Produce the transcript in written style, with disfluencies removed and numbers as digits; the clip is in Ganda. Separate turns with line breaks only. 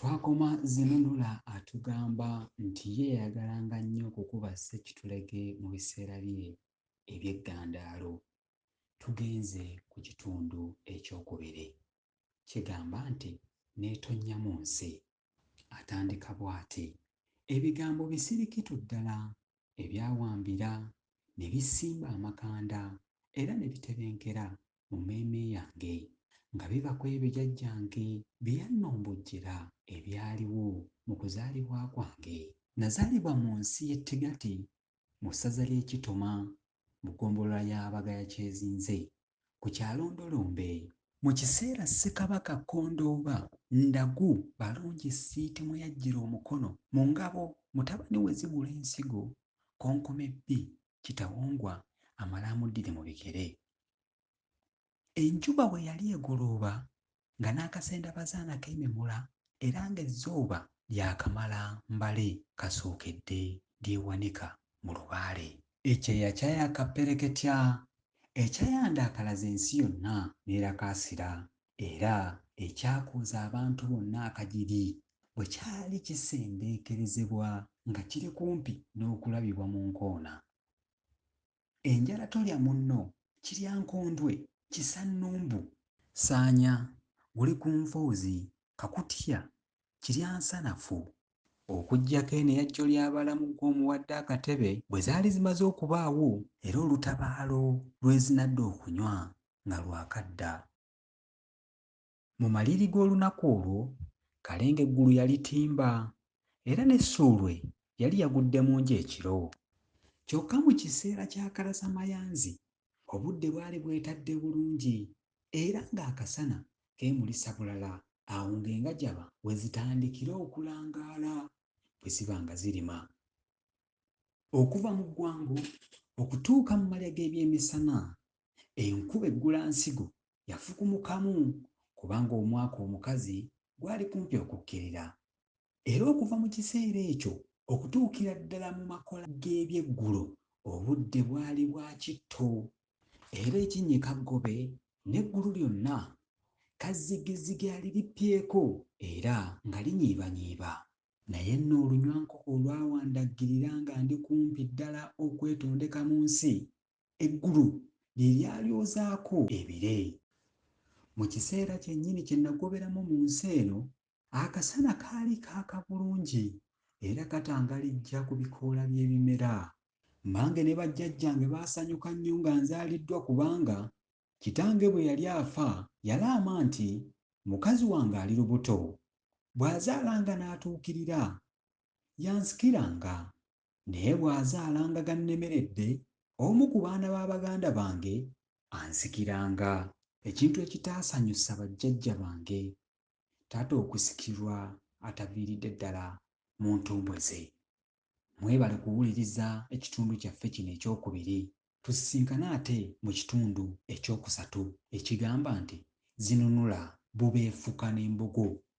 Twakoma Zinunula atugamba nti ye yayagalanga nnyo okukuba ssekitulege mu biseera bye eby'eggandaalo. Tugenze ku kitundu ekyokubiri. Kigamba nti n'etonnya mu nsi. Atandika bw'ati: ebigambo bisirikitu ddala ebyawambira ne bisimba amakanda era ne bitebenkera mu mmeeme yange nga biva ku ebyo jjajjange bye yannombojjera ebyaliwo mu kuzaalibwa kwange. Nazaalibwa mu nsi y'e Tigati mu ssaza ly'e Kitoma mu ggombolola ya Bagaya Kyezinze ku kyalo Ndolombe. Mu kiseera Ssekabaka Kkondooba Ndagu Balungi Siiti mwe yaggyira omukono mu ngabo mutabani we Zigula Ensigo Konkomebbi Kitawongwa amale amuddire mu bigere. Enjuba bwe yali egolooba nga n'akasendabazaana keememula era ng'ezzooba lyakamala mbale kasookedde lyewanika mu lubaale. Ekyeya kyayaka ppereketya, ekyayandakalaza ensi yonna n'erakaasira era ekyakuuza abantu bonna akagiri bwe kyali kisembeekerezebwa nga kiri kumpi n'okulabibwa mu nkoona. Enjala tolya munno, kirya nkondwe, kisa nnumbu, saanya guli ku nfoozi, kakutya kirya nsanafu. Okuggyako eno eyajjo ly'abalamu gw'omuwadde akatebe bwe zaali zimaze okubaawo era olutabaalo lwe zinadda okunywa nga lwakadda. Mu maliri g'olunaku olwo Kalenga eggulu yalitimba era n'essuulwe yali yagudde mu ngi ekiro. Kyokka mu kiseera kya kalasamayanzi obudde bwali bwetadde bulungi era ng'akasana keemulisa bulala awo ng'engajaba we zitandikira okulangaala bwe ziba nga zirima. Okuva mu ggwango okutuuka mu malya g'ebyemisana enkuba eggulansigo yafukumukamu kubanga omwaka omukazi gwali kumpi okukkirira. Era okuva mu kiseera ekyo okutuukira ddala mu makola g'ebyeggulo obudde bwali bwa kitto era ekinnyika Ggobe n'eggulu lyonna kazzigizigi alirippyeko era nga linyiibanyiiba. Naye nno olunywankoko olwawandaggirira nga ndi kumpi ddala okwetondeka mu nsi, eggulu lye lyalyozaako ebire. Mu kiseera kyennyini kye nagoberamu mu nsi eno, akasana kaali kaaka bulungi era katangalijja ku bikoola by'ebimera. Mmange ne bajjajjange baasanyuka nnyo nga nzaaliddwa kubanga kitange bwe yali afa yalaama nti mukazi wange ali lubuto, bw'azaalanga n'atuukirira yansikiranga, naye bw'azaalanga gannemeredde omu ku baana ba baganda bange ansikiranga. Ekintu ekitaasanyusa bajjajja bange, taata okusikirwa ataviiridde ddala mu ntumbwe ze. Mwebale kuwuliriza ekitundu kyaffe kino ekyokubiri. Tusisinkane ate mu kitundu ekyokusatu ekigamba nti Zinunula bubeefuka n'embogo.